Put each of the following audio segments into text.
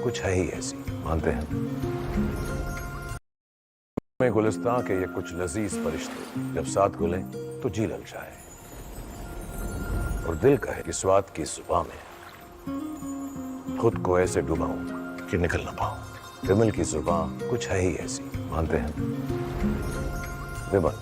कुछ है ही ऐसी, मानते हैं में गुलिस्तां के ये कुछ लजीज फरिश्ते जब साथ घुलें तो जी लग जाए और दिल कहे कि स्वाद की जुबान में खुद को ऐसे डुबाऊं कि निकल ना पाऊं। विमल की जुबान कुछ है ही ऐसी, मानते हैं विमल,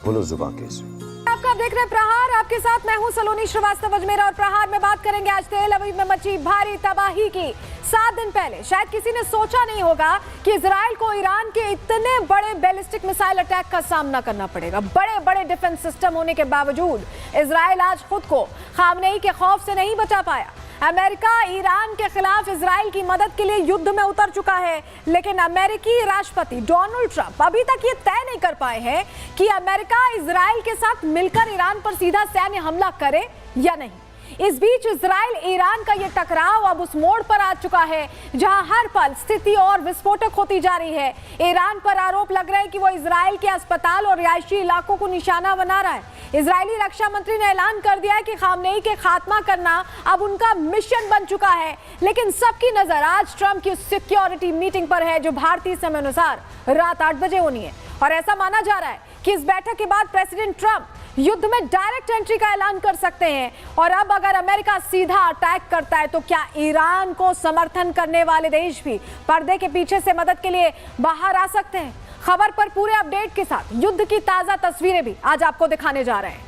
बोलो जुबान कैसी। आपका देख रहे प्रहार, आपके साथ मैं हूं सलोनी श्रीवास्तव अजमेरा और प्रहार में बात करेंगे आज तेल अवीव में मची भारी तबाही की। 7 दिन पहले शायद किसी ने सोचा नहीं होगा कि इजराइल को ईरान के इतने बड़े बैलिस्टिक मिसाइल अटैक का सामना करना पड़ेगा। बड़े बड़े डिफेंस सिस्टम होने के बावजूद इजराइल आज खुद को खामनेई के खौफ से नहीं बचा पाया। अमेरिका ईरान के खिलाफ इजराइल की मदद के लिए युद्ध में उतर चुका है, लेकिन अमेरिकी राष्ट्रपति डोनाल्ड ट्रंप अभी तक ये तय नहीं कर पाए हैं कि अमेरिका इजराइल के साथ मिलकर ईरान पर सीधा सैन्य हमला करे या नहीं। इस बीच इजराइल ईरान का ये टकराव अब उस मोड़ पर आ चुका है जहां हर पल स्थिति और विस्फोटक होती जा रही है। ईरान पर आरोप लग रहे हैं कि वो इजराइल के अस्पताल और रिहायशी इलाकों को निशाना बना रहा है। इजरायली रक्षा मंत्री ने ऐलान कर दिया है कि खामनेई के खात्मा करना अब उनका मिशन बन चुका है, लेकिन सबकी नजर आज ट्रंप की सिक्योरिटी मीटिंग पर है जो भारतीय समय अनुसार रात 8 बजे होनी है। और ऐसा माना जा रहा है कि इस बैठक के बाद प्रेसिडेंट ट्रंप युद्ध में डायरेक्ट एंट्री का ऐलान कर सकते हैं। और अब अगर अमेरिका सीधा अटैक करता है तो क्या ईरान को समर्थन करने वाले देश भी पर्दे के पीछे से मदद के लिए बाहर आ सकते हैं? खबर पर पूरे अपडेट के साथ युद्ध की ताजा तस्वीरें भी आज आपको दिखाने जा रहे हैं।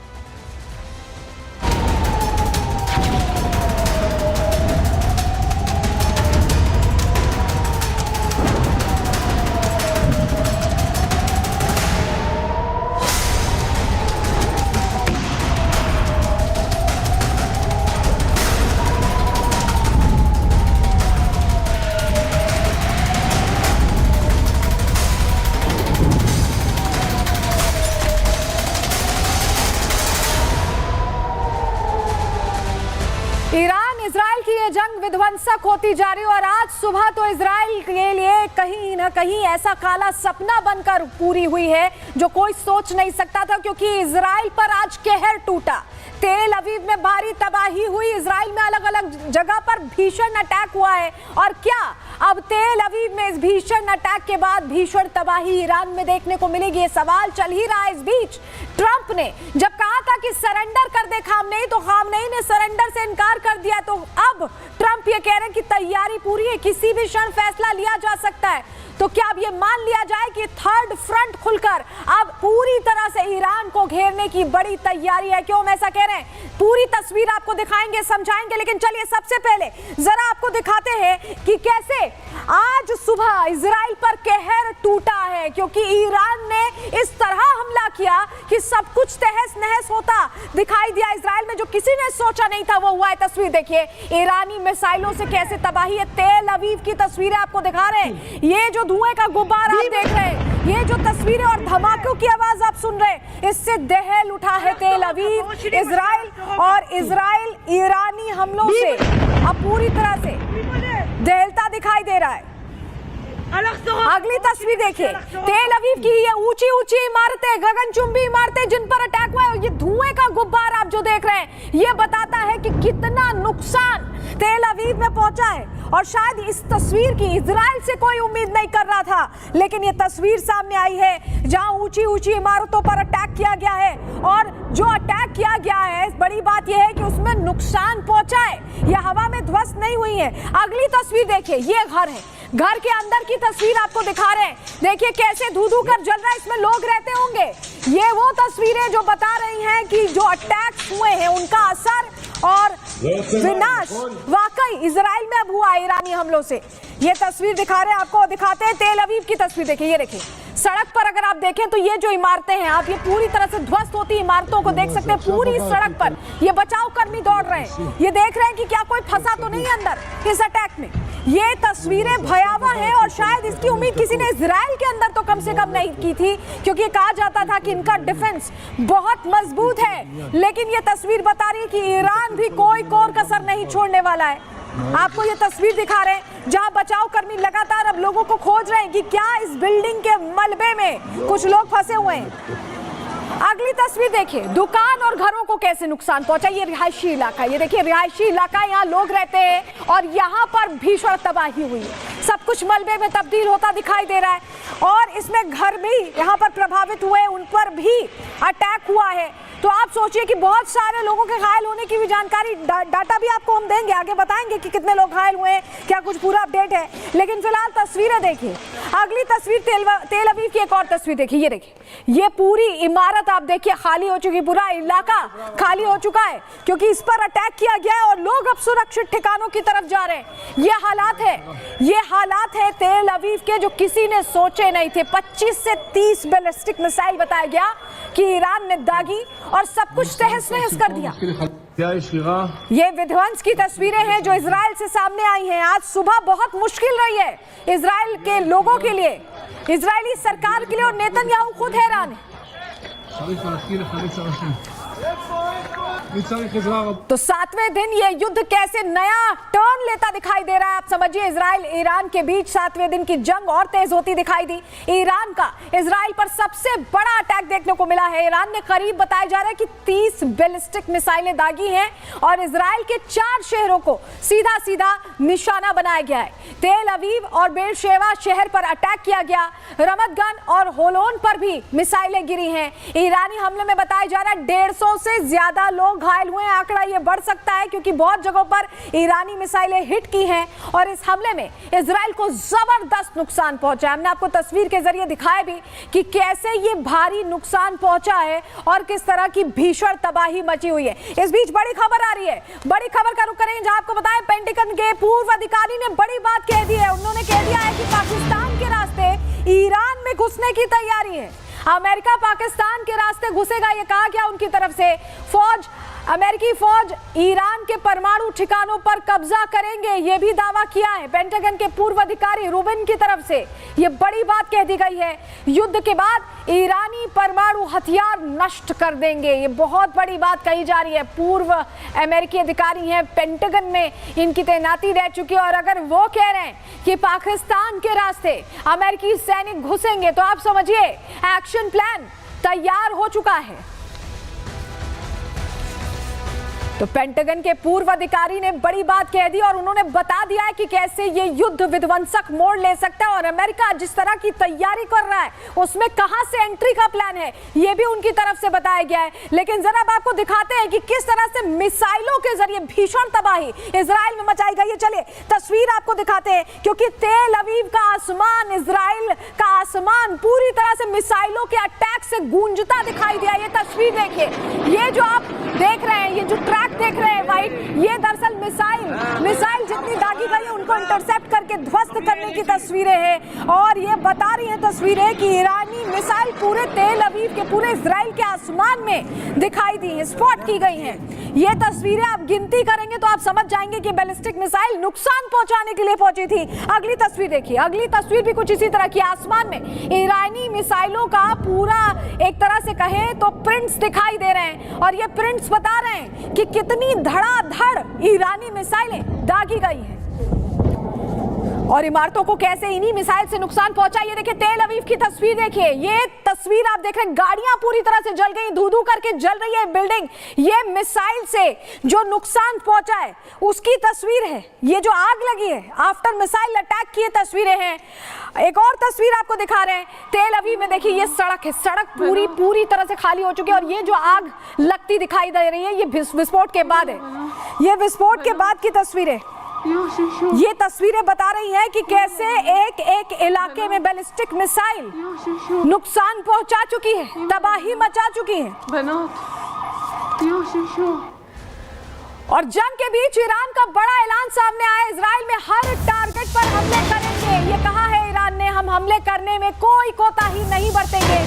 ईरान इजराइल की ये जंग विध्वंसक होती जा रही है और आज सुबह तो इजराइल के लिए कहीं ना कहीं ऐसा काला सपना बनकर पूरी हुई है जो कोई सोच नहीं सकता था, क्योंकि इजराइल पर आज कहर टूटा। तेल अवीव में भारी तबाही हुई, इजराइल में अलग अलग जगह पर भीषण अटैक हुआ है। और क्या अब तेल अवीव में इस भीषण अटैक के बाद भीषण तबाही ईरान में देखने को मिलेगी? ये सवाल चल ही रहा है। इस बीच ट्रंप ने जब कहा था कि सरेंडर कर दे खामनेई, तो खामनेई ने सरेंडर से इनकार कर दिया। तो अब ट्रंप ये कह रहे हैं कि तैयारी पूरी है, किसी भी क्षण फैसला लिया जा सकता है। तो क्या अब ये मान लिया जाए कि थर्ड फ्रंट खुलकर अब पूरी तरह से ईरान को घेरने की बड़ी तैयारी है? क्यों हम ऐसा कह रहे हैं, पूरी तस्वीर आपको दिखाएंगे, समझाएंगे, लेकिन चलिए सबसे पहले जरा आपको दिखाते हैं कि कैसे आज सुबह इजराइल पर कहर टूटा है, क्योंकि ईरान ने इस तरह हमला किया कि सब कुछ तहस नहस होता दिखाई दिया। इजराइल में जो किसी ने सोचा नहीं था वो हुआ है। तस्वीर देखिए, ईरानी मिसाइलों से कैसे तबाही है। तेल अवीव की तस्वीरें आपको दिखा रहे हैं। ये जो धुएं का गुब्बार आप देख रहे हैं, ये जो तस्वीरें और धमाकों की आवाज आप सुन रहे हैं, इससे दहल उठा है तेल अवीव। इजराइल ईरानी हमलों से अब पूरी तरह से दहलता दिखाई दे रहा है। अगली तस्वीर देखिए, तेल अवीव की ये ऊंची ऊंची इमारतें, गगनचुंबी इमारतें जिन पर अटैक हुआ है, ये धुएं का गुब्बार आप जो देख रहे हैं, ये बताता है कि कितना नुकसान तेल अवीव में पहुंचा है। और शायद इस तस्वीर की इजराइल से कोई उम्मीद नहीं कर रहा था, लेकिन ये तस्वीर सामने आई है जहां ऊंची ऊंची इमारतों पर अटैक किया गया है। और जो अटैक किया गया है, बड़ी बात यह है कि उसमें नुकसान पहुंचा है, यह हवा में ध्वस्त नहीं हुई है। अगली तस्वीर देखिए, ये घर है, घर के अंदर की तस्वीर आपको दिखा रहे हैं। देखिए कैसे धू धू कर जल रहा है, इसमें लोग रहते होंगे। ये वो तस्वीरें जो बता रही हैं कि जो अटैक्स हुए हैं उनका असर और विनाश वाकई इजराइल में अब हुआ ईरानी हमलों से। ये तस्वीर दिखा रहे हैं आपको, दिखाते हैं तेल अवीव की तस्वीर। देखिए, ये देखिए सड़क पर अगर आप देखें तो ये जो इमारतें हैं, आप ये पूरी तरह से ध्वस्त होती इमारतों को देख सकते हैं। पूरी सड़क पर ये बचाव कर्मी दौड़ रहे हैं, ये देख रहे हैं कि क्या कोई फंसा तो नहीं अंदर इस अटैक में। ये तस्वीरें भयावह हैं और शायद इसकी उम्मीद किसी ने इजराइल के अंदर तो कम से कम नहीं की थी, क्योंकि कहा जाता था कि इनका डिफेंस बहुत मजबूत है। लेकिन ये तस्वीर बता रही है कि ईरान भी कोई कोर कसर नहीं छोड़ने वाला है। आपको ये तस्वीर दिखा रहे हैं जहां बचाव कर्मी लगातार अब लोगों को खोज रहे हैं कि क्या इस बिल्डिंग के मलबे में कुछ लोग फंसे हुए हैं। अगली तस्वीर देखिए, दुकान और घरों को कैसे नुकसान पहुंचा। ये रिहायशी इलाका, ये देखिए रिहायशी इलाका, यहाँ लोग रहते हैं और यहाँ पर भीषण तबाही हुई है। सब कुछ मलबे में तब्दील होता दिखाई दे रहा है और इसमें घर भी यहाँ पर प्रभावित हुए, उन पर भी अटैक हुआ है। तो आप सोचिए कि बहुत सारे लोगों के घायल होने की भी जानकारी, डाटा भी आपको हम देंगे, आगे बताएंगे कि कितने लोग घायल हुए हैं, क्या कुछ पूरा अपडेट है। लेकिन फिलहाल तस्वीरें देखिए। अगली तस्वीर तेल अवीव की एक और तस्वीर देखिए। ये देखिए, ये पूरी इमारत आप देखिए खाली हो चुकी, पूरा इलाका खाली हो चुका है क्योंकि इस पर अटैक किया गया है और लोग अब सुरक्षित ठिकानों की तरफ जा रहे हैं। ये हालात है तेल अवीव के, जो किसी ने सोचे नहीं थे। 25 से 30 बैलिस्टिक मिसाइल बताया गया कि ईरान ने दागी और सब कुछ तहस नहस कर दिया। ये विध्वंस की तस्वीरें हैं जो इजराइल से सामने आई हैं। आज सुबह बहुत मुश्किल रही है इजराइल के लोगों के लिए, इजरायली सरकार के लिए, और नेतन्याहू खुद हैरान है। तो 7वें दिन ये युद्ध कैसे नया टर्न लेता दिखाई दे रहा है। आप समझिए, इजराइल ईरान के बीच 7वें दिन की जंग और तेज होती दिखाई दी। ईरान का इजराइल पर सबसे बड़ा अटैक देखने को मिला है। ईरान ने करीब बताया जा रहा है कि 30 बैलिस्टिक मिसाइलें दागी हैं और इजराइल के 4 शहरों को सीधा सीधा निशाना बनाया गया है। तेल अवीव और बेरशेवा शहर पर अटैक किया गया। रमत गन और होलोन पर भी मिसाइलें गिरी हैं। ईरानी हमले में बताया जा रहा है 150 से ज्यादा लोग घायल हुए हैं। आंकड़ा ये बढ़ सकता है क्योंकि बहुत जगहों पर ईरानी मिसाइलें हिट की हैं और इस हमले में इजराइल को जबरदस्त नुकसान पहुंचा। हमने आपको तस्वीर के जरिए दिखाया भी कि कैसे ये भारी नुकसान पहुंचा है और किस तरह की भीषण तबाही मची हुई है। इस बीच बड़ी खबर आ रही है, बड़ी खबर का रुख करेंगे जहां आपको बताएं पेंटागन के पूर्व अधिकारी ने बड़ी बात कह दी है। उन्होंने कह दिया है कि पाकिस्तान के रास्ते ईरान में घुसने की तैयारी है। अमेरिका पाकिस्तान के रास्ते घुसेगा, ये कहा गया उनकी तरफ से। अमेरिकी फौज ईरान के परमाणु ठिकानों पर कब्जा करेंगे, ये भी दावा किया है पेंटागन के पूर्व अधिकारी रूबिन की तरफ से। ये बड़ी बात कह दी गई है। युद्ध के बाद ईरानी परमाणु हथियार नष्ट कर देंगे, ये बहुत बड़ी बात कही जा रही है। पूर्व अमेरिकी अधिकारी हैं, पेंटागन में इनकी तैनाती रह चुकी है और अगर वो कह रहे हैं कि पाकिस्तान के रास्ते अमेरिकी सैनिक घुसेंगे तो आप समझिए एक्शन प्लान तैयार हो चुका है। तो पेंटागन के पूर्व अधिकारी ने बड़ी बात कह दी और उन्होंने बता दिया है कि कैसे ये युद्ध विध्वंसक मोड़ ले सकता है और अमेरिका जिस तरह की तैयारी कर रहा है उसमें कहां से एंट्री का प्लान है ये भी उनकी तरफ से बताया गया है। लेकिन जरा अब आपको दिखाते हैं कि किस तरह से मिसाइलों के जरिए भीषण तबाही इजराइल में मचाई गई है। चलिए तस्वीर आपको दिखाते हैं क्योंकि तेल अवीव का आसमान, इजराइल का आसमान पूरी तरह से मिसाइलों के अटैक से गूंजता दिखाई दिया। ये तस्वीर देखिए, ये जो आप देख रहे हैं, ये जो ट्रैक देख रहे हैं वाइट, ये दरअसल मिसाइल जितनी दागी गई है उनको इंटरसेप्ट करके ध्वस्त करने की तस्वीरें हैं और ये बता रही हैं तस्वीरें कि ईरानी मिसाइल पूरे तेल अवीव के, पूरे इजराइल के आसमान में दिखाई दी है, स्पॉट की गई हैं। ये तस्वीरें आप गिनती करेंगे तो आप समझ जाएंगे कि बैलिस्टिक मिसाइल नुकसान पहुंचाने के लिए पहुंची थी। अगली तस्वीर देखिए, अगली तस्वीर भी कुछ इसी तरह की। आसमान में ईरानी मिसाइलों का पूरा एक तरह से कहें तो प्रिंट्स दिखाई दे रहे हैं और ये प्रिंट्स बता रहे हैं कि कितनी धड़ाधड़ ईरानी मिसाइलें दागी गई हैं और इमारतों को कैसे इन्हीं मिसाइल से नुकसान पहुंचा। ये देखिए तेल अवीव की तस्वीर देखिए, ये तस्वीर आप देख रहे हैं, गाड़ियां पूरी तरह से जल गई, धू-धू करके जल रही है बिल्डिंग। ये मिसाइल से जो नुकसान पहुंचा है उसकी तस्वीर है। ये जो आग लगी है आफ्टर मिसाइल अटैक की तस्वीरें हैं। एक और तस्वीर आपको दिखा रहे हैं तेल अवीव में, देखिए ये सड़क है, सड़क पूरी तरह से खाली हो चुकी है और ये जो आग लगती दिखाई दे रही है ये विस्फोट के बाद है। ये विस्फोट के बाद की तस्वीर है। ये तस्वीरें बता रही हैं कि कैसे एक इलाके में बैलिस्टिक मिसाइल नुकसान पहुंचा चुकी है, तबाही मचा चुकी है। और जंग के बीच ईरान का बड़ा ऐलान सामने आया, इजराइल में हर टारगेट पर हमले करेंगे। ये कहा है ईरान ने, हम हमले करने में कोई कोताही नहीं बरतेंगे,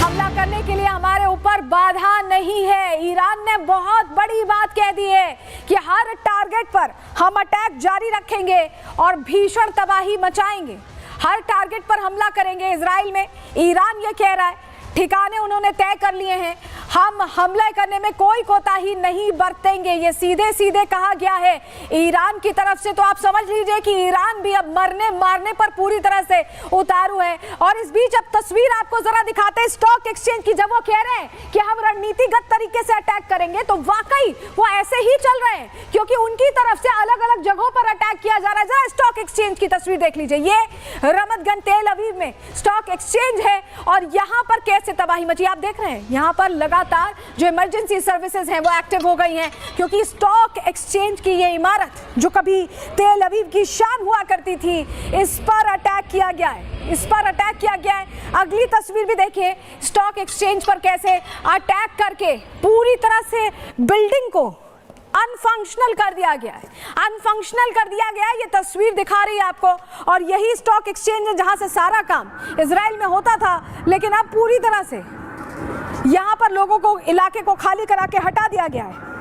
हमला करने के लिए हमारे ऊपर बाधा नहीं है। ईरान ने बहुत बड़ी बात कह दी है कि हर टारगेट पर हम अटैक जारी रखेंगे और भीषण तबाही मचाएंगे, हर टारगेट पर हमला करेंगे। इजराइल में ईरान ये कह रहा है, ठिकाने उन्होंने तय कर लिए हैं, हम हमले करने में कोई कोताही नहीं बरतेंगे, ये सीधे सीधे कहा गया है ईरान की तरफ से। तो आप समझ लीजिए कि ईरान भी अब मरने मारने पर पूरी तरह से उतारू है। और इस बीच अब तस्वीर आपको जरा दिखाते हैं स्टॉक एक्सचेंज की। जब वो कह रहे हैं कि हम रणनीतिगत तरीके से अटैक करेंगे, तो वाकई वो ऐसे ही चल रहे हैं, क्योंकि उनकी तरफ से अलग अलग जगहों पर अटैक किया जा रहा है। जरा स्टॉक एक्सचेंज की तस्वीर देख लीजिए, ये रमतगन तेल अवीव में स्टॉक एक्सचेंज है और यहाँ पर कैसे तबाही मची आप देख रहे हैं। यहाँ पर लगातार जो इमरजेंसी सर्विसेज हैं वो एक्टिव हो गई हैं, क्योंकि स्टॉक एक्सचेंज की ये इमारत जो कभी तेल अवीव की शान हुआ करती थी, इस पर अटैक किया गया है, इस पर अटैक किया गया है। अगली तस्वीर भी देखिए स्टॉक एक्सचेंज पर कैसे अटैक करके पूरी तरह से बिल्डिंग को अनफंक्शनल कर दिया गया है, अनफंक्शनल कर दिया गया है। ये तस्वीर दिखा रही है आपको, और यही स्टॉक एक्सचेंज है जहां से सारा काम इजराइल में होता था, लेकिन अब पूरी तरह से यहां पर लोगों को, इलाके को खाली करा के हटा दिया गया है।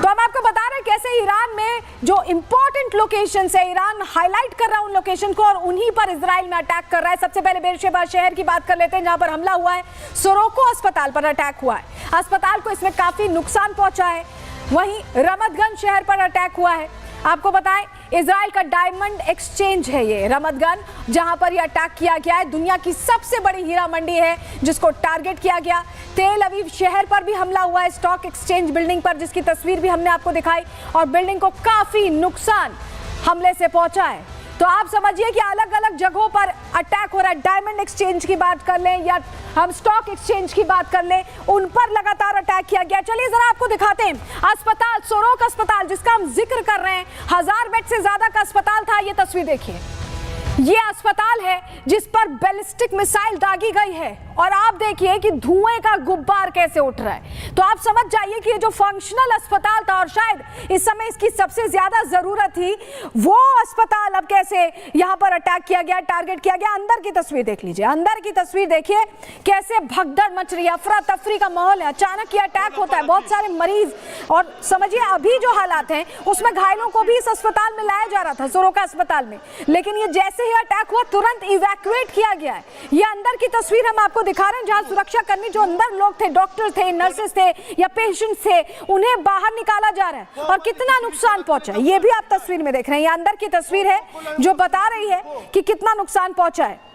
तो हम आपको बता रहे हैं कैसे ईरान में जो इंपॉर्टेंट लोकेशंस है, ईरान हाईलाइट कर रहा है उन लोकेशन को और उन्हीं पर इजराइल में अटैक कर रहा है। सबसे पहले बेरशेबा शहर की बात कर लेते हैं, जहां पर हमला हुआ है। सोरोको अस्पताल पर अटैक हुआ है, अस्पताल को इसमें काफी नुकसान पहुंचा है। वहीं रमतगन शहर पर अटैक हुआ है। आपको बताएं इजराइल का डायमंड एक्सचेंज है ये रमतगन, जहां पर यह अटैक किया गया है। दुनिया की सबसे बड़ी हीरा मंडी है जिसको टारगेट किया गया। तेल अवीव शहर पर भी हमला हुआ है, स्टॉक एक्सचेंज बिल्डिंग पर, जिसकी तस्वीर भी हमने आपको दिखाई, और बिल्डिंग को काफी नुकसान हमले से पहुंचा है। तो आप समझिए कि अलग अलग जगहों पर अटैक हो रहा है। डायमंड एक्सचेंज की बात कर लें या हम स्टॉक एक्सचेंज की बात कर लें, उन पर लगातार अटैक किया गया। चलिए जरा आपको दिखाते हैं अस्पताल, सोरोक अस्पताल जिसका हम जिक्र कर रहे हैं, 1000 बेड से ज्यादा का अस्पताल था। ये तस्वीर देखिए, ये अस्पताल है जिस पर बैलिस्टिक मिसाइल दागी गई है, और आप देखिए कि धुएं का गुब्बार कैसे उठ रहा है। तो आप समझ जाइए कि ये जो फंक्शनल अस्पताल था और शायद इस समय इसकी सबसे ज्यादा जरूरत थी, वो अस्पताल अब कैसे यहां पर अटैक किया गया, टारगेट किया गया। अंदर की तस्वीर देख लीजिए, अंदर की तस्वीर देखिए कैसे भगदड़ मच रही है, अफरा तफरी का माहौल है। अचानक ये अटैक होता है, बहुत सारे मरीज, और समझिए अभी जो हालात हैं उसमें घायलों को भी इस अस्पताल में लाया जा रहा था, सोरोका अस्पताल में, लेकिन ये जैसे ही अटैक हुआ तुरंत इवैक्यूएट किया गया है। ये अंदर की तस्वीर हम आपको दिखा रहे हैं, जहां सुरक्षा कर्मी जो अंदर लोग थे, डॉक्टर थे, नर्सेस थे या पेशेंट्स थे, उन्हें बाहर निकाला जा रहा है। और कितना नुकसान पहुंचा है ये भी आप तस्वीर में देख रहे हैं। ये अंदर की तस्वीर है जो बता रही है कि कितना नुकसान पहुंचा है।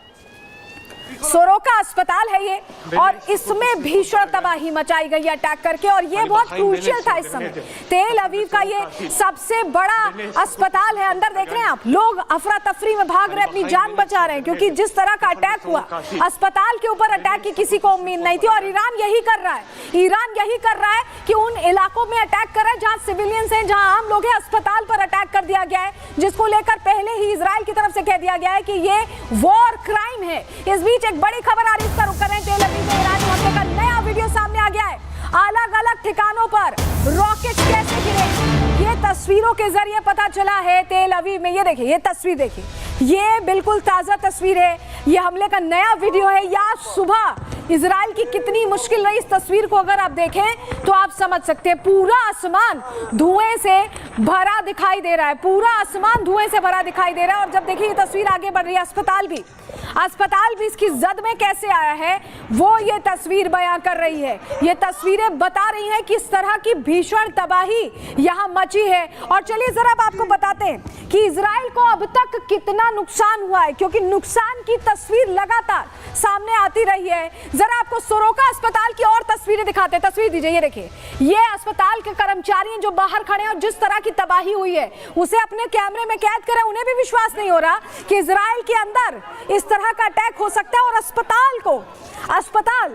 सोरोका अस्पताल है ये, और इसमें भीषण तबाही मचाई गई अटैक करके, और ये बहुत क्रूशियल था इस समय। तेल अवीव का ये सबसे बड़ा अस्पताल है। अंदर देख रहे हैं आप, लोग अफरा तफरी में भाग रहे, अपनी जान बचा रहे हैं, क्योंकि जिस तरह का अटैक हुआ, अस्पताल के ऊपर अटैक की किसी को उम्मीद नहीं थी। और ईरान यही कर रहा है, ईरान यही कर रहा है कि उन इलाकों में अटैक कर रहा है जहां सिविलियंस हैं, जहां आम लोग हैं। अस्पताल पर अटैक कर दिया गया है, जिसको लेकर पहले ही इजराइल की तरफ से कह दिया गया है कि ये वॉर क्राइम है। इस बीच एक बड़ी खबर आ रही है, रुक करें, तेल अवीव में ईरानी हमले का नया वीडियो सामने आ गया है। अलग अलग ठिकानों पर रॉकेट कैसे गिरे, ये तस्वीरों के जरिए पता चला है तेल अवीव में। ये देखिए, ये तस्वीर देखिए, ये बिल्कुल ताजा तस्वीर है, ये हमले का नया वीडियो है। या सुबह इजराइल की कितनी मुश्किल रही, इस तस्वीर को अगर आप देखें तो आप समझ सकते हैं। पूरा आसमान धुएं से भरा दिखाई दे रहा है, पूरा आसमान धुएं से भरा दिखाई दे रहा है। और जब देखिए ये तस्वीर आगे बढ़ रही है, अस्पताल भी इसकी जद में कैसे आया है, वो ये तस्वीर बयां कर रही है। ये तस्वीरें बता रही हैं किस तरह की भीषण तबाही यहां मची है। और चलिए जरा अब आपको बताते हैं कि इजराइल को अब तक कितना नुकसान हुआ है, क्योंकि नुकसान की तस्वीर लगातार सामने आती रही है। जरा आपको सोरोका अस्पताल की और तस्वीरें दिखाते हैं। तस्वीर दीजिए, ये देखिए, ये अस्पताल के कर्मचारी जो बाहर खड़े हैं और जिस तरह की तबाही हुई है उसे अपने कैमरे में कैद करें। उन्हें भी विश्वास नहीं हो रहा कि इजराइल के अंदर इस तरह का अटैक हो सकता है। और अस्पताल,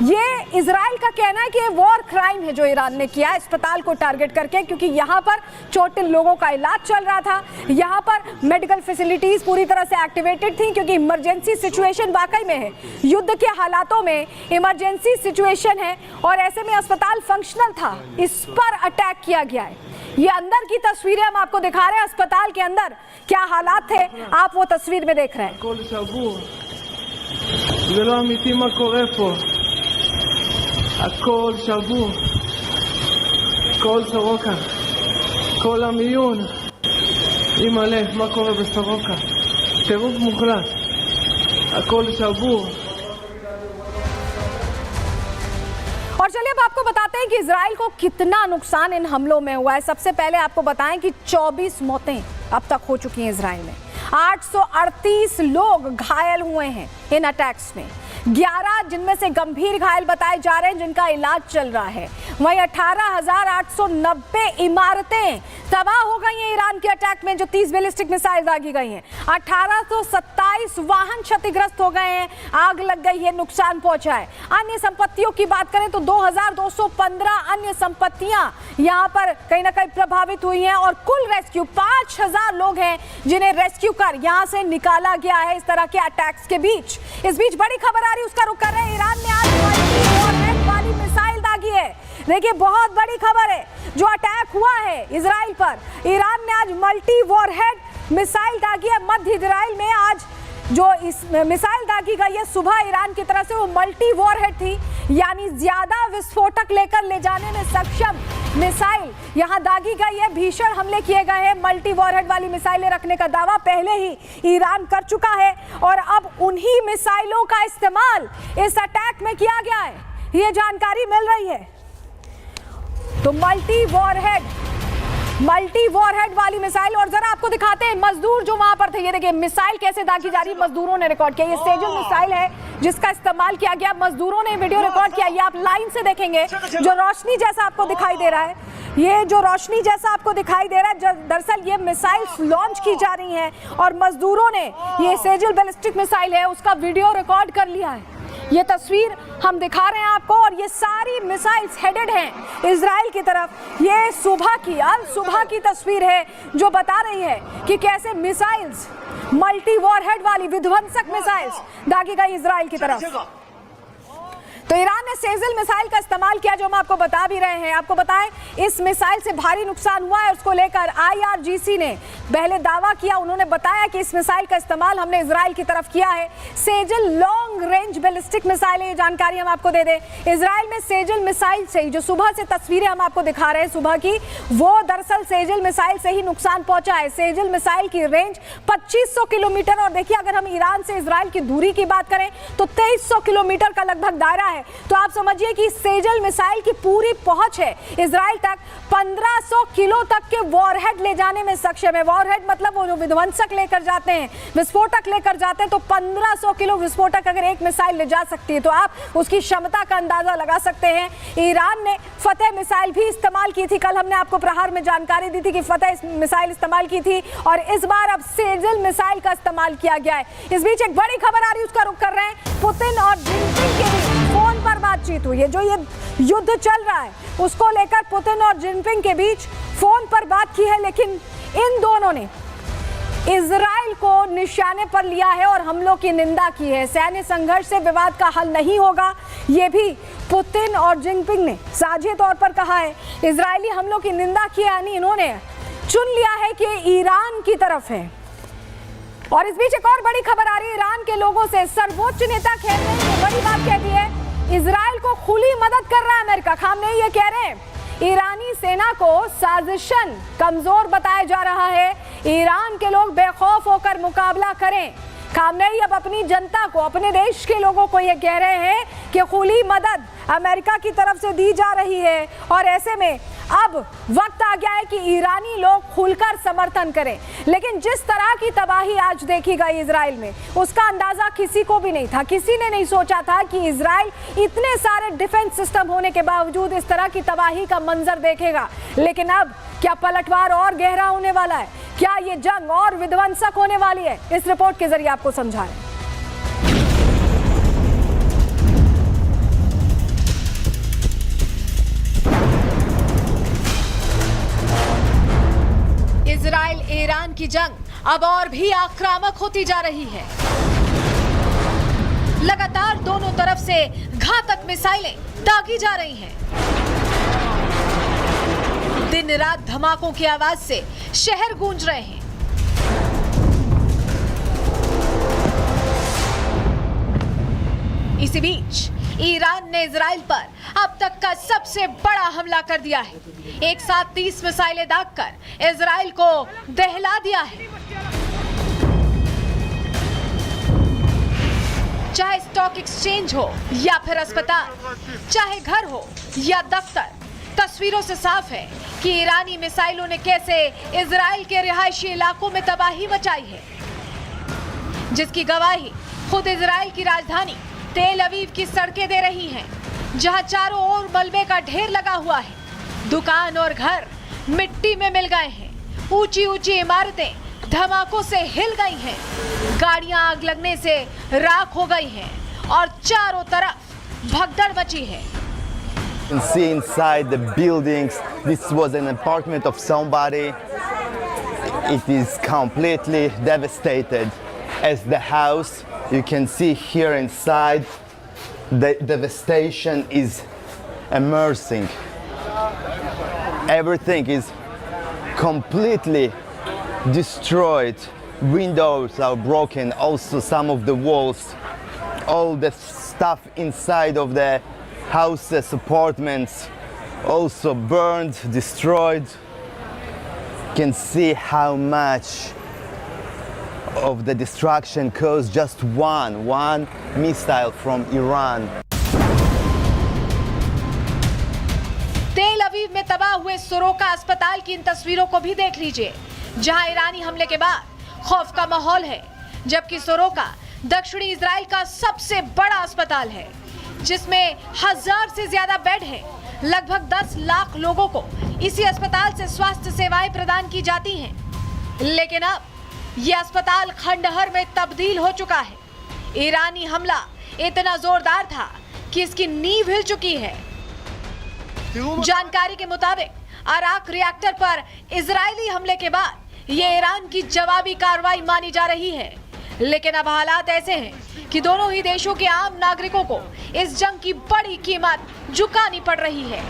ये इजराइल का कहना है कि ये वॉर क्राइम है जो ईरान ने किया है अस्पताल को टारगेट करके, क्योंकि यहाँ पर चोटिल लोगों का इलाज चल रहा था, यहाँ पर मेडिकल फैसिलिटीज पूरी तरह से एक्टिवेटेड थी, क्योंकि इमरजेंसी सिचुएशन वाकई में है, युद्ध के हालातों में इमरजेंसी सिचुएशन है, और ऐसे में अस्पताल फंक्शनल था। इस पर अटैक किया गया है। ये अंदर की तस्वीरें हम आपको दिखा रहे हैं, अस्पताल के अंदर क्या हालात थे, आप वो तस्वीर में देख रहे हैं। זה לא אמיתי מה קורה פה, הכל שבור, כל סורוקה, כל המיון, עם הלב, מה קורה בסורוקה, טירוף מוחלט, הכל שבור। और चलिए अब आपको बताते हैं कि इजराइल को कितना नुकसान इन हमलों में हुआ है। सबसे पहले आपको बताएं कि 24 मौतें अब तक हो चुकी हैं इजराइल में। 838 लोग घायल हुए हैं इन अटैक्स में, 11 जिनमें से गंभीर घायल बताए जा रहे हैं जिनका इलाज चल रहा है। वहीं 18,890 इमारतें तबाह हो गई हैं ईरान के अटैक में, जो 30 बैलिस्टिक मिसाइल दागी गई हैं। 1827 वाहन क्षतिग्रस्त हो गए हैं, आग लग गई है, नुकसान पहुंचा है। अन्य संपत्तियों की बात करें तो 2215 अन्य संपत्तियां यहां पर कहीं ना कहीं प्रभावित हुई हैं और कुल रेस्क्यू 5000 लोग हैं जिन्हें रेस्क्यू कर यहां से निकाला गया है इस तरह के अटैक्स के बीच। इस बीच बड़ी खबर आ रही है, उसका रुख कर रहे हैं। ईरान ने आज मल्टी वाली मिसाइल दागी है। देखिए बहुत बड़ी खबर है, जो अटैक हुआ है इजराइल पर, ईरान ने आज मल्टी वॉरहेड मिसाइल दागी है मध्य इजराइल में। आज जो इस मिसाइल दागी गई है सुबह ईरान की तरफ से, वो मल्टी वॉरहेड थी, यानी ज्यादा विस्फोटक लेकर ले जाने में सक्षम मिसाइल यहां दागी गई है। भीषण हमले किए गए हैं। मल्टी वॉरहेड वाली मिसाइलें रखने का दावा पहले ही ईरान कर चुका है और अब उन्हीं मिसाइलों का इस्तेमाल इस अटैक में किया गया है, ये जानकारी मिल रही है। तो मल्टी वॉरहेड वाली मिसाइल, और जरा आपको दिखाते हैं मजदूर जो वहां पर थे। ये देखिए मिसाइल कैसे दागी जा रही है, मजदूरों ने रिकॉर्ड किया। ये सेजल मिसाइल है जिसका इस्तेमाल किया गया, मजदूरों ने वीडियो रिकॉर्ड किया। ये आप लाइन से देखेंगे, जो रोशनी जैसा आपको दिखाई दे रहा है, ये जो रोशनी जैसा आपको दिखाई दे रहा है, दरअसल ये मिसाइल्स लॉन्च की जा रही हैं और मजदूरों ने, ये सेजल बैलिस्टिक मिसाइल है, उसका वीडियो रिकॉर्ड कर लिया है। ये तस्वीर हम दिखा रहे हैं आपको, और ये सारी मिसाइल्स हेडेड हैं इजराइल की तरफ। ये सुबह की तस्वीर है जो बता रही है कि कैसे मिसाइल्स, मल्टी वॉरहेड वाली विध्वंसक मिसाइल्स दागी गई इजराइल की तरफ। तो ईरान ने सेजल मिसाइल का इस्तेमाल किया, जो हम आपको बता भी रहे हैं। आपको बताएं इस मिसाइल से भारी नुकसान हुआ है, उसको लेकर IRGC ने पहले दावा किया। उन्होंने बताया कि इस मिसाइल का इस्तेमाल हमने इजराइल की तरफ किया है। Sejal long range ballistic missile है, ये जानकारी हम आपको दे दें। इजराइल में सेजल मिसाइल से ही, जो सुबह से तस्वीरें हम आपको दिखा रहे हैं सुबह की, वो दरअसल सेजल मिसाइल से ही नुकसान पहुंचा है। सेजल मिसाइल की रेंज 2500 किलोमीटर, और देखिए अगर हम ईरान से इजराइल की दूरी की बात करें तो 2300 किलोमीटर का लगभग दायरा है। तो आप समझिए कि सेजल मिसाइल की पूरी पहुंच है इजराइल तक 1500 किलो तक के वॉरहेड ले जाने में सक्षम है। वॉरहेड मतलब वो जो विध्वंसक लेकर जाते हैं, विस्फोटक लेकर जाते हैं, तो 1500 किलो विस्फोटक अगर एक मिसाइल ले जा सकती है तो आप उसकी क्षमता का अंदाजा लगा सकते हैं। ईरान ने फतेह मिसाइल भी इस्तेमाल की थी, कल हमने आपको प्रहार में जानकारी दी थी कि फतेह मिसाइल इस्तेमाल की थी, और इस बार अब सेजल मिसाइल का इस्तेमाल किया गया है। इस बीच एक बड़ी खबर आ रही है, उसका रुख कर रहे हैं। पुतिन और जिनपिंग के बीच फोन पर बातचीत हुई है। जो ये युद्ध चल रहा है उसको लेकर पुतिन और जिनपिंग के बीच फोन पर बात की है, लेकिन इन दोनों ने इजराइल को निशाने पर लिया है और हमलों की निंदा की है। सैन्य संघर्ष से विवाद का हल नहीं होगा, ये भी पुतिन और जिनपिंग ने साझे तौर पर कहा है। इजरायली हमलों की निंदा की, यानी इन्होंने चुन लिया है कि ईरान की तरफ है। और इस बीच एक और बड़ी खबर आ रही है ईरान के लोगों से। सर्वोच्च नेता खेमनेई ने बड़ी बात कह दी है, इजराइल को खुली मदद कर रहा है अमेरिका। खेमनेई ये कह रहे हैं ईरानी सेना को साजिशन कमजोर बताया जा रहा है, ईरान के लोग बेखौफ होकर मुकाबला करें। खेमनेई अब अपनी जनता को, अपने देश के लोगों को ये कह रहे हैं कि खुली मदद अमेरिका की तरफ से दी जा रही है, और ऐसे में अब वक्त आ गया है कि ईरानी लोग खुलकर समर्थन करें। लेकिन जिस तरह की तबाही आज देखी गई इजराइल में, उसका अंदाजा किसी को भी नहीं था। किसी ने नहीं सोचा था कि इजराइल इतने सारे डिफेंस सिस्टम होने के बावजूद इस तरह की तबाही का मंजर देखेगा। लेकिन अब क्या पलटवार और गहरा होने वाला है, क्या ये जंग और विध्वंसक होने वाली है, इस रिपोर्ट के जरिए आपको समझा रहे हैं। इजराइल ईरान की जंग अब और भी आक्रामक होती जा रही है। लगातार दोनों तरफ से घातक मिसाइलें दागी जा रही हैं। दिन रात धमाकों की आवाज से शहर गूंज रहे हैं। इसी बीच ईरान ने इजराइल पर अब तक का सबसे बड़ा हमला कर दिया है। एक साथ 30 मिसाइलें दागकर इजराइल को दहला दिया है। चाहे स्टॉक एक्सचेंज हो या फिर अस्पताल, चाहे घर हो या दफ्तर, तस्वीरों से साफ है कि ईरानी मिसाइलों ने कैसे इजराइल के रिहायशी इलाकों में तबाही मचाई है, जिसकी गवाही खुद इजराइल की राजधानी तेल अवीव की सड़कें दे रही हैं, जहां चारों ओर मलबे का ढेर लगा हुआ है। दुकान और घर मिट्टी में मिल गए हैं, ऊंची ऊंची इमारतें धमाकों से हिल गई हैं, गाड़ियां आग लगने से राख हो गई हैं और चारों तरफ भगदड़ मची है। You can see inside the buildings, this was an apartment of somebody. It is completely devastated. As the house, you can see here inside, the devastation is immersing. Everything is completely destroyed. Windows are broken, also some of the walls. All the stuff inside of the houses, apartments, also burned, destroyed. You can see how much of the destruction caused just one missile from Iran. तेल अवीव में तबाह हुए Soroka अस्पताल की इन तस्वीरों को भी देख लीजिए, जहां ईरानी हमले के बाद खौफ का माहौल है, जबकि सोरोका दक्षिणी इजराइल का सबसे बड़ा अस्पताल है, जिसमें 1000 से ज्यादा बेड हैं। लगभग 10 लाख लोगों को इसी अस्पताल से स्वास्थ्य सेवाएं प्रदान की जाती हैं। लेकिन अब यह अस्पताल खंडहर में तब्दील हो चुका है। ईरानी हमला इतना जोरदार था कि इसकी नींव हिल चुकी है। जानकारी के मुताबिक अराक रिएक्टर पर इजरायली हमले के बाद ये ईरान की जवाबी कार्रवाई मानी जा रही है। लेकिन अब हालात ऐसे हैं कि दोनों ही देशों के आम नागरिकों को इस जंग की बड़ी कीमत चुकानी पड़ रही है।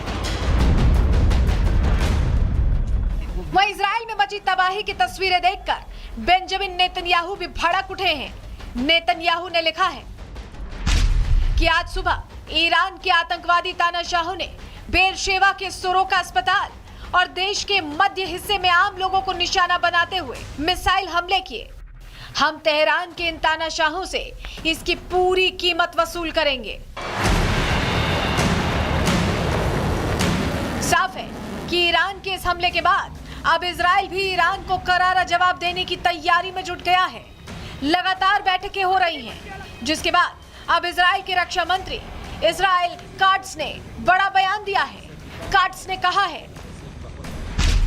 वहीं इजराइल में मची तबाही की तस्वीरें देखकर बेंजामिन नेतन्याहू भी भड़क उठे हैं। नेतन्याहू ने लिखा है कि आज सुबह ईरान के आतंकवादी तानाशाहों ने बेरशेवा के सोरोका अस्पताल और देश के मध्य हिस्से में आम लोगों को निशाना बनाते हुए मिसाइल हमले किए। हम तेहरान के इन तानाशाहों से इसकी पूरी कीमत वसूल करेंगे। साफ है कि ईरान के इस हमले के बाद अब इजराइल भी ईरान को करारा जवाब देने की तैयारी में जुट गया है। लगातार बैठकें हो रही हैं, जिसके बाद अब इजराइल के रक्षा मंत्री इजराइल काट्स ने बड़ा बयान दिया है। काट्स ने कहा है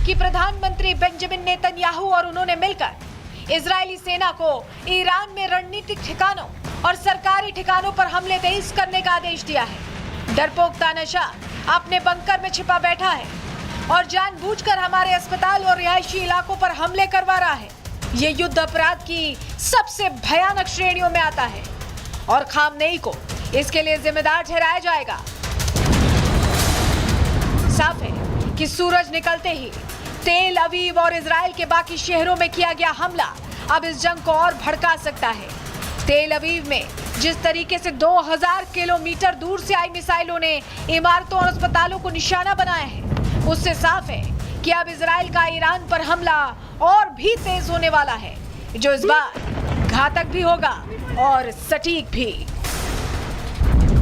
कि प्रधानमंत्री बेंजामिन नेतन्याहू और उन्होंने मिलकर इजरायली सेना को ईरान में रणनीतिक ठिकानों और सरकारी ठिकानों पर हमले तेज करने का आदेश दिया है। डरपोक तानाशाह अपने बंकर में छिपा बैठा है और जानबूझकर हमारे अस्पताल और रिहायशी इलाकों पर हमले करवा रहा है। ये युद्ध अपराध की सबसे भयानक श्रेणियों में आता है और खामनेई को इसके लिए जिम्मेदार ठहराया जाएगा। साफ है कि सूरज निकलते ही तेल अवीव और इजराइल के बाकी शहरों में किया गया हमला अब इस जंग को और भड़का सकता है। तेल अवीव में जिस तरीके से 2000 किलोमीटर दूर से आई मिसाइलों ने इमारतों और अस्पतालों को निशाना बनाया है, उससे साफ है कि अब इजराइल का ईरान पर हमला और भी तेज होने वाला है, जो इस बार घातक भी होगा और सटीक भी।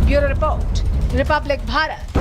Bureau report, Republic Bharat.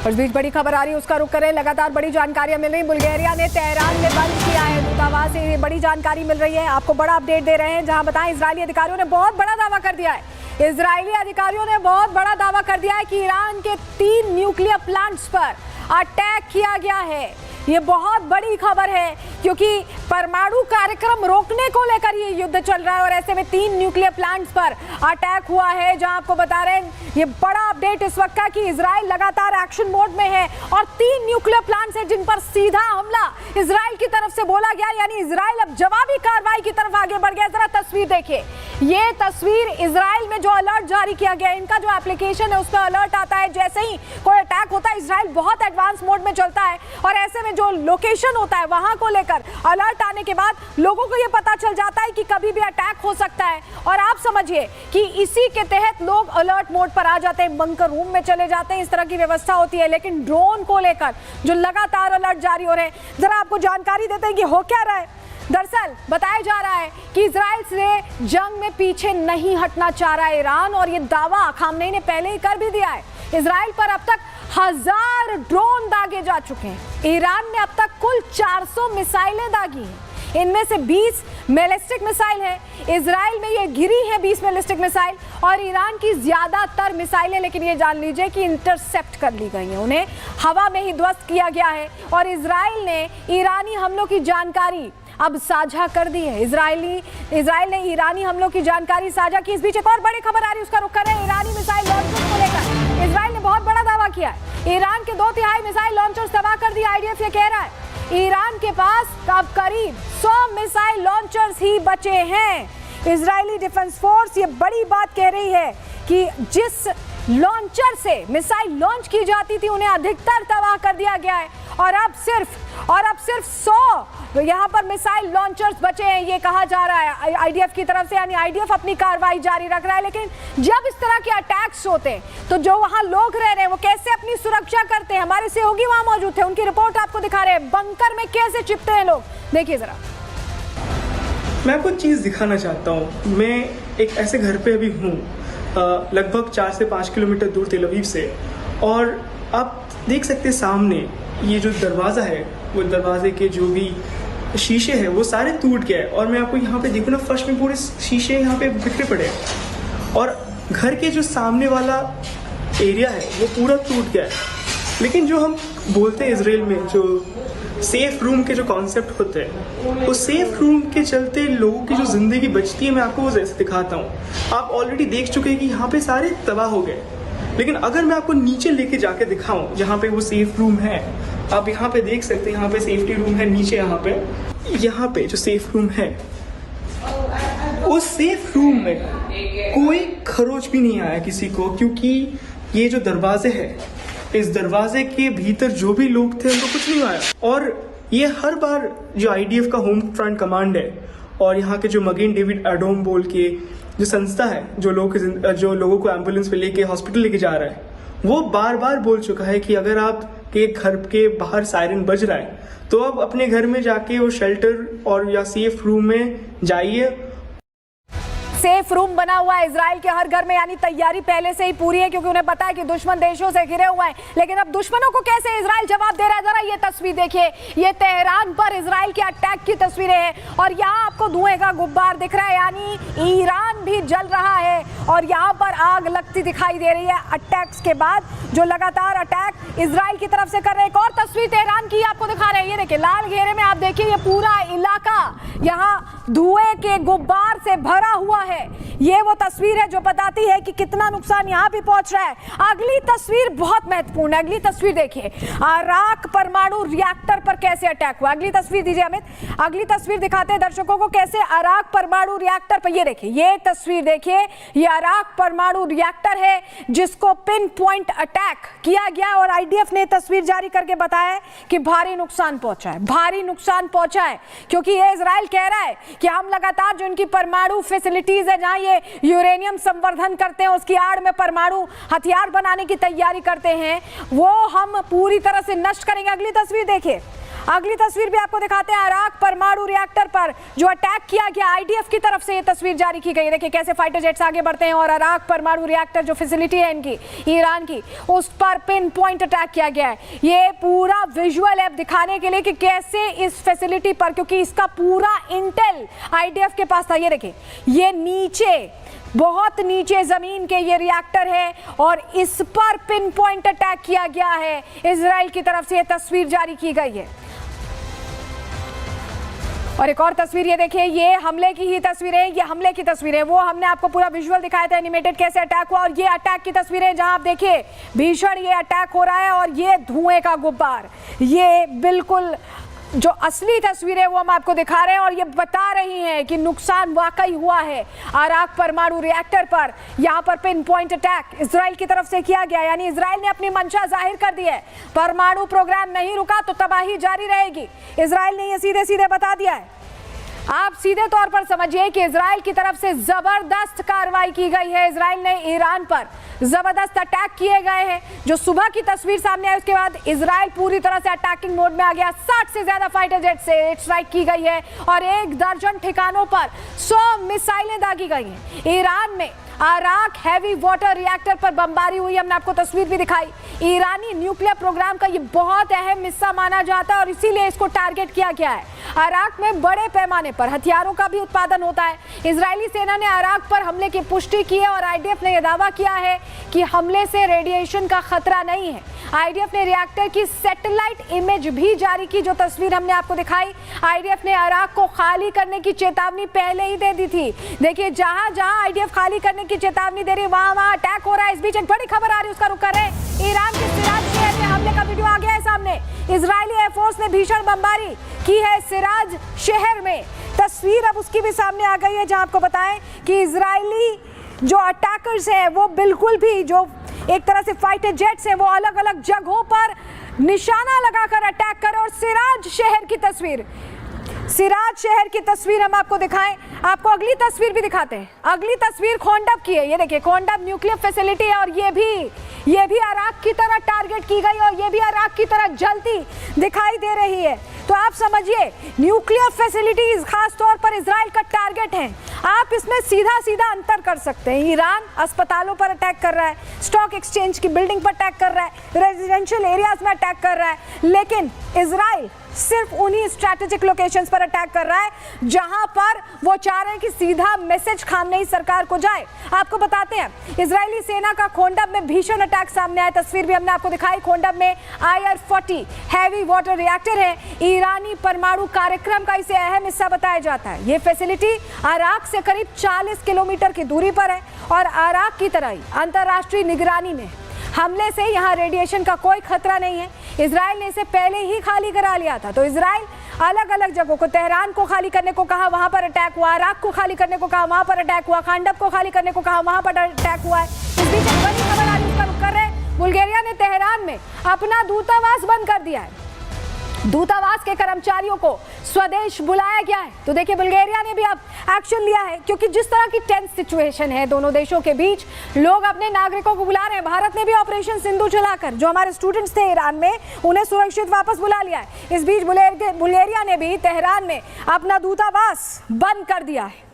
इस बीच बड़ी खबर आ रही है, उसका रुख करें। लगातार बड़ी जानकारियां मिल रही। बुल्गारिया ने तेहरान में बंद किया है दूतावास से, बड़ी जानकारी मिल रही है। आपको बड़ा अपडेट दे रहे हैं, जहां बताएं इजरायली अधिकारियों ने बहुत बड़ा दावा कर दिया है। इजरायली अधिकारियों ने बहुत बड़ा दावा कर दिया है कि ईरान के 3 न्यूक्लियर प्लांट्स पर अटैक किया गया है। ये बहुत बड़ी खबर है, क्योंकि परमाणु कार्यक्रम रोकने को लेकर ये युद्ध चल रहा है और ऐसे में 3 न्यूक्लियर प्लांट्स पर अटैक हुआ है। जहां आपको बता रहे हैं, ये बड़ा अपडेट इस वक्त का कि इजराइल लगातार एक्शन मोड में है और 3 न्यूक्लियर प्लांट्स हैं जिन पर सीधा हमला इजराइल की तरफ से बोला गया, यानी इजराइल अब जवाबी कार्रवाई की तरफ आगे बढ़ गया। जरा तस्वीर देखिए, ये तस्वीर इजराइल में जो अलर्ट जारी किया गया है, इनका जो एप्लीकेशन है उस पर अलर्ट आता है जैसे ही कोई अटैक होता है। इजराइल बहुत एडवांस मोड में चलता है और ऐसे में जो लोकेशन होता है वहां को लेकर अलर्ट आने के बाद लोगों को यह पता चल जाता है कि कभी भी अटैक हो सकता है। और आप समझिए कि इसी के तहत लोग अलर्ट मोड पर आ जाते हैं, बंकर रूम में चले जाते हैं, इस तरह की व्यवस्था होती है। लेकिन ड्रोन को लेकर जो लगातार अलर्ट जारी हो रहे हैं, जरा आपको जानकारी देते हैं कि हो क्या रहा है। दरअसल बताया जा रहा है कि इजराइल से जंग में पीछे नहीं हटना चाह रहा है ईरान, और ये दावा खामनेई ने पहले ही कर भी दिया है। इजराइल पर अब तक 1000 ड्रोन दागे जा चुके हैं। ईरान ने अब तक कुल 400 मिसाइलें दागी हैं, इनमें से 20 बैलिस्टिक मिसाइल है। इजराइल में ये गिरी है 20 बैलिस्टिक मिसाइल, और ईरान की ज्यादातर मिसाइलें, लेकिन ये जान लीजिए कि इंटरसेप्ट कर ली गई हैं, उन्हें हवा में ही ध्वस्त किया गया है। और इजराइल ने ईरानी हमलों की जानकारी अब साझा कर दी है। इजराइल ने ईरानी हमलों की जानकारी साझा की। इस बीच एक और बड़ी खबर आ रही है, उसका रुख करें ईरानी मिसाइल लॉन्चर्स को लेकर। इजराइल ने बहुत बड़ा दावा किया है, ईरान के 2/3 मिसाइल लॉन्चर्स तबाह कर दिया। आईडीएफ ये कह रहा है ईरान के पास अब करीब 100 मिसाइल लॉन्चर्स ही बचे हैं। इजरायली डिफेंस फोर्स ये बड़ी बात कह रही है कि जिस लॉन्चर से मिसाइल लॉन्च की जाती थी उन्हें अधिकतर तबाह कर दिया गया है, और अब सिर्फ 100 यहाँ पर मिसाइल लॉन्चर्स बचे हैं, ये कहा जा रहा है आईडीएफ की तरफ से। यानी आईडीएफ अपनी कार्रवाई जारी रख रहा है। लेकिन जब इस तरह के अटैक्स होते हैं तो जो वहां लोग रह रहे हैं वो कैसे अपनी सुरक्षा करते हैं? हमारे सहयोगी वहां मौजूद थे, उनकी रिपोर्ट आपको दिखा रहे हैं। बंकर में कैसे छिपते हैं लोग, देखिए जरा। मैं आपको चीज दिखाना चाहता हूँ। मैं एक ऐसे घर पे अभी हूँ, लगभग 4 से 5 किलोमीटर दूर तेल अवीव से, और आप देख सकते हैं सामने ये जो दरवाज़ा है, वो दरवाजे के जो भी शीशे हैं वो सारे टूट गए। और मैं आपको यहाँ पे देखूँ ना, फर्श में पूरे शीशे यहाँ पे बिखरे पड़े हैं, और घर के जो सामने वाला एरिया है वो पूरा टूट गया है। लेकिन जो हम बोलते हैं इसराइल में जो सेफ रूम के जो कॉन्सेप्ट होते हैं, उस सेफ रूम के चलते लोगों की जो ज़िंदगी बचती है, मैं आपको वो जैसे दिखाता हूँ। आप ऑलरेडी देख चुके हैं कि यहाँ पे सारे तबाह हो गए, लेकिन अगर मैं आपको नीचे लेके जाके दिखाऊं जहाँ पे वो सेफ रूम है, आप यहाँ पे देख सकते हैं, यहाँ पे सेफ्टी रूम है नीचे, यहाँ पे जो सेफ रूम है, उस सेफ रूम में कोई खरोच भी नहीं आया किसी को, क्योंकि ये जो दरवाजे हैं, इस दरवाजे के भीतर जो भी लोग थे उनको कुछ नहीं आया। और ये हर बार जो आईडीएफ का होम फ्रंट कमांड है और यहाँ के जो मगेन डेविड एडोम बोल के जो संस्था है जो लोगों को एम्बुलेंस पे लेके हॉस्पिटल लेके जा रहा है, वो बार बार बोल चुका है कि अगर आपके घर के बाहर सायरन बज रहा है तो आप अपने घर में जाके वो शेल्टर और या सेफ रूम में जाइए। सेफ रूम बना हुआ है इजराइल के हर घर में, यानी तैयारी पहले से ही पूरी है, क्योंकि उन्हें पता है कि दुश्मन देशों से घिरे हुए हैं। लेकिन अब दुश्मनों को कैसे इजराइल जवाब दे रहा है, जरा ये तस्वीर देखिए। ये तेहरान पर इजराइल के अटैक की तस्वीरें हैं, और यहाँ आपको धुएं का गुब्बार दिख रहा है, यानी ईरान भी जल रहा है और यहाँ पर आग लगती दिखाई दे रही है अटैक्स के बाद, जो लगातार अटैक इजराइल की तरफ से कर रहे हैं। एक और तस्वीर तेहरान की आपको दिखा रहे हैं, ये देखिए लाल घेरे में आप देखिए ये पूरा इलाका यहाँ धुएं के गुब्बार से भरा हुआ है। ये वो तस्वीर है जो बताती है कि कितना नुकसान यहाँ भी पहुंच रहा है। अगली तस्वीर बहुत महत्वपूर्ण है, अगली तस्वीर देखिए, अराक परमाणु रिएक्टर पर कैसे अटैक हुआ। अगली तस्वीर दीजिए अमित, अगली तस्वीर दिखाते हैं दर्शकों को कैसे अराक परमाणु रिएक्टर पर, ये देखिए ये तस्वीर देखिए, ये अराक परमाणु रिएक्टर है जिसको पिन पॉइंट अटैक किया गया, और आईडीएफ ने तस्वीर जारी करके बताया कि भारी नुकसान पहुंचा है, भारी नुकसान पहुंचा है, क्योंकि ये इजराइल कह रहा है कि हम लगातार जो इनकी परमाणु फैसिलिटीज है जहां ये यूरेनियम संवर्धन करते हैं, उसकी आड़ में परमाणु हथियार बनाने की तैयारी करते हैं, वो हम पूरी तरह से नष्ट करेंगे। अगली तस्वीर देखिए, अगली तस्वीर भी आपको दिखाते हैं अराक परमाणु रिएक्टर पर जो अटैक किया गया। आईडीएफ की तरफ से ये तस्वीर जारी की गई है, देखिए कैसे फाइटर जेट्स आगे बढ़ते हैं और अराक परमाणु रिएक्टर जो फैसिलिटी है इनकी ईरान की, उस पर पिन पॉइंट अटैक किया गया है। ये पूरा विजुअल है दिखाने के लिए कि कैसे इस फैसिलिटी पर, क्योंकि इसका पूरा इंटेल आईडीएफ के पास था। ये देखिए ये नीचे, बहुत नीचे जमीन के ये रिएक्टर है और इस पर पिन पॉइंट अटैक किया गया है। इजराइल की तरफ से ये तस्वीर जारी की गई है। और एक और तस्वीर ये देखिए, ये हमले की ही तस्वीरें, ये हमले की तस्वीरें, वो हमने आपको पूरा विजुअल दिखाया था एनिमेटेड कैसे अटैक हुआ, और ये अटैक की तस्वीरें जहां आप देखिए भीषण ये अटैक हो रहा है और ये धुएं का गुब्बार, ये बिल्कुल जो असली तस्वीरें वो हम आपको दिखा रहे हैं और ये बता रही हैं कि नुकसान वाकई हुआ है अराक परमाणु रिएक्टर पर। यहाँ पर पिन पॉइंट अटैक इजराइल की तरफ से किया गया, यानी इजराइल ने अपनी मंशा जाहिर कर दी है, परमाणु प्रोग्राम नहीं रुका तो तबाही जारी रहेगी। इजराइल ने ये सीधे सीधे बता दिया है। आप सीधे तौर पर समझिए कि इजराइल की तरफ से जबरदस्त कार्रवाई की गई है। इजराइल ने ईरान पर जबरदस्त अटैक किए गए हैं। जो सुबह की तस्वीर सामने आई उसके बाद इजराइल पूरी तरह से अटैकिंग मोड में आ गया। 60 से ज्यादा फाइटर जेट से स्ट्राइक की गई है और 1 दर्जन ठिकानों पर 100 मिसाइलें दागी गई हैं। ईरान में अराक हैवी वाटर रिएक्टर पर बमबारी हुई। हमने आपको तस्वीर भी दिखाई। ईरानी न्यूक्लियर प्रोग्राम का ये बहुत अहम हिस्सा माना जाता है और इसीलिए इसको टारगेट किया गया है। अराक में बड़े पैमाने पर हथियारों का भी उत्पादन होता है। इजरायली सेना ने अराक पर हमले की पुष्टि की है और आईडीएफ ने यह दावा किया है कि हमले से रेडिएशन का खतरा नहीं है। आईडीएफ ने रिएक्टर की सैटेलाइट इमेज भी जारी की, जो तस्वीर हमने आपको दिखाई। आईडीएफ ने अराक को खाली करने की चेतावनी पहले ही दे दी थी। देखिए, जहां जहां आईडीएफ खाली करने की चेतावनी दे रही है वहां अटैक हो रहा है। इस बीच एक बड़ी खबर आ रही है, उसका रुख कर रहे हैं। ईरान के सिराज शहर में हमले का वीडियो आ गया है सामने। इजरायली एयरफोर्स ने भीषण बमबारी की है सिराज शहर में। तस्वीर अब उसकी भी सामने आ गई है, जहां आपको बताएं कि इजरायली जो अटैकर्स हैं वो बिल्कुल भी जो एक तरह से फाइटर जेट्स हैं वो अलग अलग जगहों पर निशाना लगाकर अटैक कर। और सिराज शहर की तस्वीर हम आपको दिखाएं। आपको अगली तस्वीर भी दिखाते हैं। अगली तस्वीर खोंडब की है। ये देखिए, खोंडब न्यूक्लियर फैसिलिटी है और ये भी अराक की तरह टारगेट की गई और ये भी अराक की तरह जलती दिखाई दे रही है। तो आप समझिए, न्यूक्लियर फैसिलिटीज खास तौर पर इजराइल का टारगेट है। आप इसमें सीधा अंतर कर सकते हैं। ईरान अस्पतालों पर अटैक कर रहा है, स्टॉक एक्सचेंज की बिल्डिंग पर अटैक कर रहा है, रेजिडेंशियल एरियाज में अटैक कर रहा है, लेकिन इजराइल सिर्फ उन्हीं स्ट्रैटेजिक लोकेशंस पर अटैक कर रहा है जहां पर वो चाह रहे हैं कि सीधा मैसेज खामनेई सरकार को जाए। आपको बताते हैं, इजरायली सेना का खोंडब में भीषण अटैक सामने आया। तस्वीर भी हमने आपको दिखाई। खोंडब में IR-40 हैवी वाटर रिएक्टर है। ईरानी परमाणु कार्यक्रम का इसे अहम हिस्सा बताया जाता है। ये फैसिलिटी अराक से करीब 40 किलोमीटर की दूरी पर है और अराक की तरह ही अंतर्राष्ट्रीय निगरानी में हमले से यहाँ रेडिएशन का कोई खतरा नहीं है। इजराइल ने इसे पहले ही खाली करा लिया था। तो इजराइल अलग अलग जगहों को, तेहरान को खाली करने को कहा, वहां पर अटैक हुआ। अराक को खाली करने को कहा, वहां पर अटैक हुआ। खोंडब को खाली करने को कहा, वहां पर अटैक हुआ है। इस बीच एक बड़ी खबर आ रही है, उसका रुख कर रहे हैं। बुल्गारिया ने तेहरान में अपना दूतावास बंद कर दिया है। दूतावास के कर्मचारियों को स्वदेश बुलाया गया है। तो देखिए, बुल्गारिया ने भी अब एक्शन लिया है, क्योंकि जिस तरह की टेंस सिचुएशन है दोनों देशों के बीच, लोग अपने नागरिकों को बुला रहे हैं। भारत ने भी ऑपरेशन सिंधु चलाकर जो हमारे स्टूडेंट्स थे ईरान में, उन्हें सुरक्षित वापस बुला लिया है। इस बीच बुल्गारिया ने भी तेहरान में अपना दूतावास बंद कर दिया है।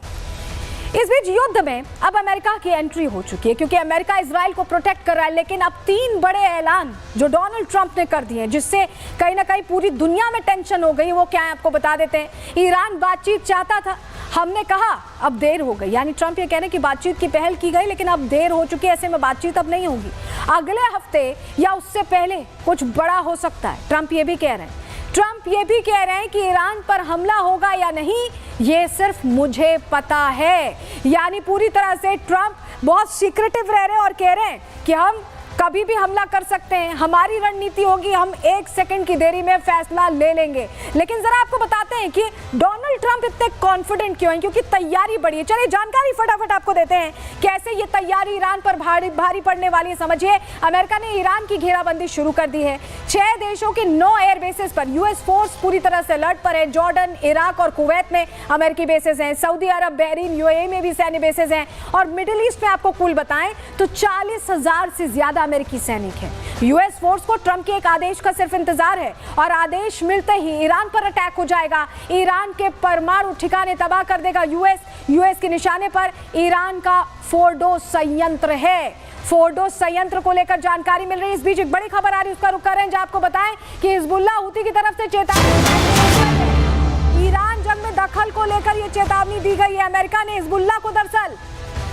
इस बीच युद्ध में अब अमेरिका की एंट्री हो चुकी है, क्योंकि अमेरिका इजराइल को प्रोटेक्ट कर रहा है। लेकिन अब 3 बड़े ऐलान जो डोनाल्ड ट्रंप ने कर दिए हैं, जिससे कहीं ना कहीं पूरी दुनिया में टेंशन हो गई। वो क्या है आपको बता देते हैं। ईरान बातचीत चाहता था, हमने कहा अब देर हो गई। यानी ट्रंप ये कह रहे हैं कि बातचीत की पहल की गई लेकिन अब देर हो चुकी है, ऐसे में बातचीत अब नहीं होगी। अगले हफ्ते या उससे पहले कुछ बड़ा हो सकता है, ट्रंप ये भी कह रहे हैं। ट्रंप ये भी कह रहे हैं कि ईरान पर हमला होगा या नहीं ये सिर्फ मुझे पता है। यानी पूरी तरह से ट्रंप बहुत सीक्रेटिव रह रहे हैं और कह रहे हैं कि हम कभी भी हमला कर सकते हैं, हमारी रणनीति होगी, हम 1 सेकंड की देरी में फैसला ले लेंगे। लेकिन जरा आपको बताते हैं कि डोनाल्ड ट्रंप इतने कॉन्फिडेंट क्यों हैं, क्योंकि तैयारी बढ़ी है। चलिए जानकारी फटाफट आपको देते हैं कैसे ये तैयारी ईरान पर भारी पड़ने वाली है। समझिए, अमेरिका ने ईरान की घेराबंदी शुरू कर दी है। 6 देशों के 9 एयर बेसेस पर यूएस फोर्स पूरी तरह से अलर्ट पर है। जॉर्डन, इराक और कुवैत में अमेरिकी बेसेस हैं। सऊदी अरब, बहरीन, यूएई में भी सैन्य बेसेस हैं। और मिडिल ईस्ट में आपको कुल बताएं तो 40,000 से ज्यादा अमेरिकी सैनिक हैं। यूएस फोर्स को ट्रंप के एक आदेश का सिर्फ इंतजार है और आदेश मिलते ही ईरान पर अटैक हो जाएगा। ईरान के परमाणु ठिकाने तबाह कर देगा यूएस के निशाने पर ईरान का फोर्डो संयंत्र है। फोर्डो संयंत्र को लेकर जानकारी मिल रही है। इस बीच एक बड़ी खबर आ रही है, उसका रुख कर रहे हैं, जहां आपको बताएं कि हिजबुल्लाह हुती की तरफ से चेतावनी, ईरान जंग में दखल को लेकर यह चेतावनी दी गई है। अमेरिका ने हिजबुल्लाह को दरअसल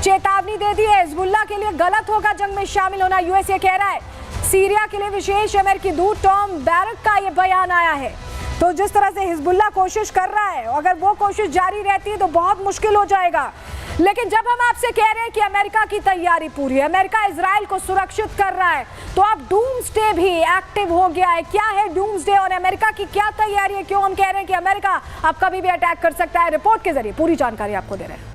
चेतावनी दे दी है। हिजबुल्लाह के लिए गलत होगा जंग में शामिल होना, यूएस ये कह रहा है। सीरिया के लिए विशेष अमेरिकी दूत टॉम बैरक का ये बयान आया है। तो जिस तरह से हिजबुल्लाह कोशिश कर रहा है, अगर वो कोशिश जारी रहती है तो बहुत मुश्किल हो जाएगा। लेकिन जब हम आपसे कह रहे हैं कि अमेरिका की तैयारी पूरी है, अमेरिका इजराइल को सुरक्षित कर रहा है, तो अब डूम्सडे भी एक्टिव हो गया है। क्या है डूम्सडे और अमेरिका की क्या तैयारी है, क्यों हम कह रहे हैं कि अमेरिका अब कभी भी अटैक कर सकता है, रिपोर्ट के जरिए पूरी जानकारी आपको दे रहे हैं।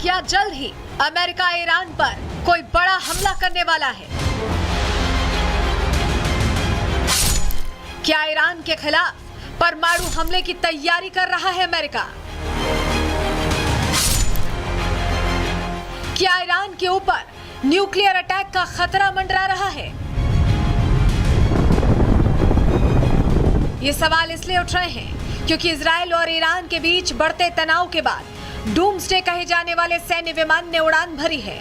क्या जल्द ही अमेरिका ईरान पर कोई बड़ा हमला करने वाला है? खिलाफ परमाणु हमले की तैयारी कर रहा है अमेरिका। क्या ईरान के ऊपर न्यूक्लियर अटैक का खतरा मंडरा रहा है? ये सवाल इसलिए उठ रहे हैं क्योंकि इजराइल और ईरान के बीच बढ़ते तनाव के बाद डूम्सडे कहे जाने वाले सैन्य विमान ने उड़ान भरी है।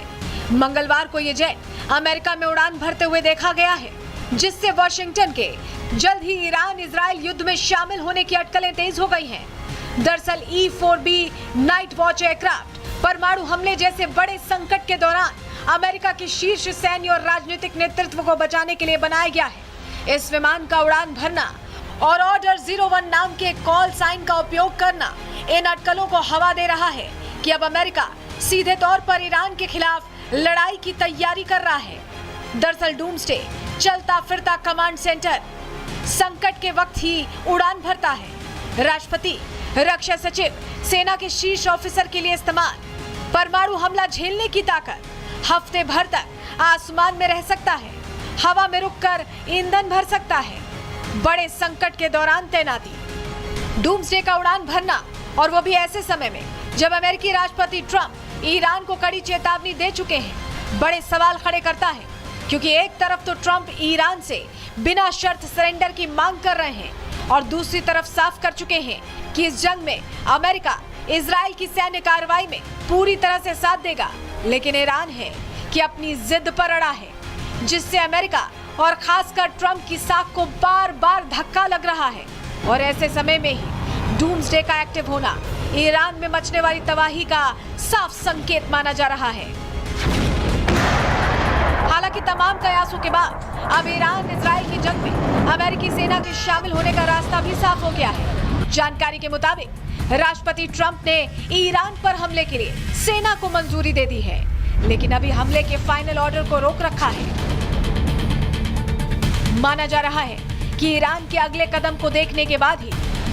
मंगलवार को ये जेट अमेरिका में उड़ान भरते हुए देखा गया है, जिससे वॉशिंगटन के जल्द ही ईरान इजराइल युद्ध में शामिल होने की अटकलें तेज हो गई हैं। दरअसल E-4B नाइट वॉच एयरक्राफ्ट परमाणु हमले जैसे बड़े संकट के दौरान अमेरिका की शीर्ष सैन्य और राजनीतिक नेतृत्व को बचाने के लिए बनाया गया है। इस विमान का उड़ान भरना और ऑर्डर 01 नाम के कॉल साइन का उपयोग करना इन अटकलों को हवा दे रहा है कि अब अमेरिका सीधे तौर पर ईरान के खिलाफ लड़ाई की तैयारी कर रहा है। दरअसल डूम्सडे चलता फिरता कमांड सेंटर संकट के वक्त ही उड़ान भरता है। राष्ट्रपति, रक्षा सचिव, सेना के शीर्ष ऑफिसर के लिए इस्तेमाल। परमाणु हमला झेलने की ताकत हफ्ते भर तक आसमान में रह सकता है, हवा में रुककर ईंधन भर सकता है। बड़े संकट के दौरान तैनाती, डूम्सडे का उड़ान भरना, और वो भी ऐसे समय में जब अमेरिकी राष्ट्रपति ट्रंप ईरान को कड़ी चेतावनी दे चुके हैं, बड़े सवाल खड़े करता है। क्योंकि एक तरफ तो ट्रंप ईरान से बिना शर्त सरेंडर की मांग कर रहे हैं और दूसरी तरफ साफ कर चुके हैं कि इस जंग में अमेरिका इजराइल की सैन्य कार्रवाई में पूरी तरह से साथ देगा। लेकिन ईरान है कि अपनी जिद पर अड़ा है, जिससे अमेरिका और खासकर ट्रंप की साख को बार बार धक्का लग रहा है। और ऐसे समय में ही डूम्सडे का एक्टिव होना ईरान में मचने वाली तबाही का साफ संकेत माना जा रहा है। हालांकि तमाम कयासों के बाद अब ईरान इजराइल की जंग में अमेरिकी सेना के शामिल होने का रास्ता भी साफ हो गया है। जानकारी के मुताबिक राष्ट्रपति ट्रंप ने ईरान पर हमले के लिए सेना को मंजूरी दे दी है, लेकिन अभी हमले के फाइनल ऑर्डर को रोक रखा है। माना जा रहा है कि ईरान के अगले कदम को देखने के बाद ही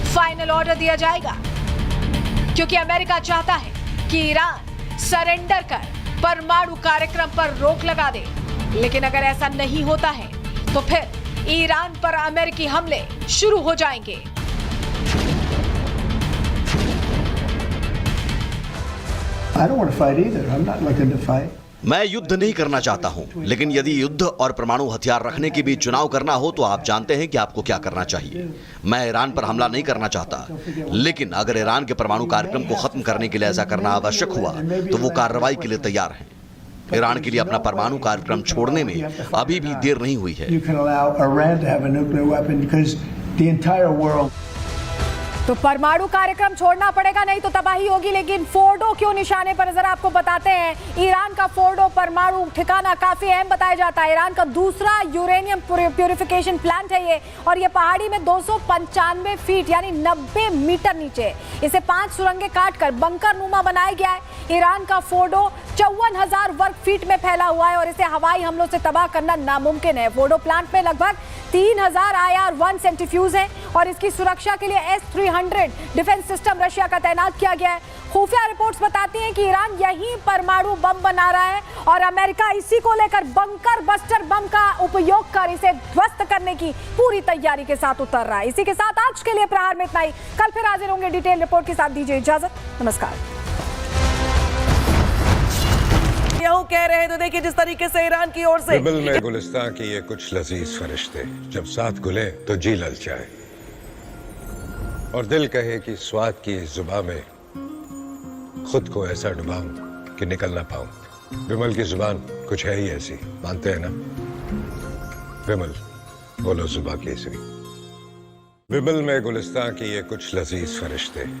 फाइनल ऑर्डर दिया जाएगा, क्योंकि अमेरिका चाहता है कि ईरान सरेंडर कर परमाणु कार्यक्रम पर रोक लगा दे। लेकिन अगर ऐसा नहीं होता है तो फिर ईरान पर अमेरिकी हमले शुरू हो जाएंगे। I don't want to fight either. I'm not looking to fight. मैं युद्ध नहीं करना चाहता हूं, लेकिन यदि युद्ध और परमाणु हथियार रखने के बीच चुनाव करना हो तो आप जानते हैं कि आपको क्या करना चाहिए। मैं ईरान पर हमला नहीं करना चाहता, लेकिन अगर ईरान के परमाणु कार्यक्रम को खत्म करने के लिए ऐसा करना आवश्यक हुआ तो वो कार्रवाई के लिए तैयार हैं। ईरान के लिए अपना परमाणु कार्यक्रम छोड़ने में अभी भी देर नहीं हुई है। You can allow Iran to have a nuclear weapon because the entire world. तो परमाणु कार्यक्रम छोड़ना पड़ेगा, नहीं तो तबाही होगी। लेकिन फोर्डो क्यों निशाने पर, जरा आपको बताते हैं। ईरान का फोर्डो परमाणु ठिकाना काफी अहम बताया जाता है। ईरान का दूसरा यूरेनियम प्यूरिफिकेशन प्लांट है ये, और ये पहाड़ी में 295 फीट यानी 90 मीटर नीचे इसे 5 सुरंगें काटकर बंकर नुमा बनाया गया है। ईरान का फोर्डो 54,000 वर्ग फीट में फैला हुआ है और इसे हवाई हमलों से तबाह करना नामुमकिन है। फोर्डो प्लांट में लगभग 3000 IR-1 सेंट्रीफ्यूज हैं और इसकी सुरक्षा के लिए S-300 डिफेंस सिस्टम रशिया का तैनात किया गया है। खुफिया रिपोर्ट्स बताती हैं कि ईरान यही परमाणु बम बना रहा है और अमेरिका इसी को लेकर बंकर बस्टर बम का उपयोग कर इसे ध्वस्त करने की पूरी तैयारी के साथ उतर रहा है। इसी के साथ आज के लिए प्रहार में इतना ही। कल फिर हाजिर होंगे डिटेल रिपोर्ट के साथ। दीजिए इजाजत, नमस्कार। कह रहे तो देखिए जिस तरीके से ईरान की ओर से बिबल में गुलिस्तान के ये कुछ लजीज फरिश्ते जब साथ घुले तो जी ललचाए और दिल कहे कि स्वाद की जुबान में खुद को ऐसा डुबाऊं कि निकल ना पाऊं। विमल की जुबान कुछ है ही ऐसी, मानते हैं ना? विमल बोलो जुबान कैसी। बिबल में गुलिस्तान के ये कुछ लजीज फरिश्ते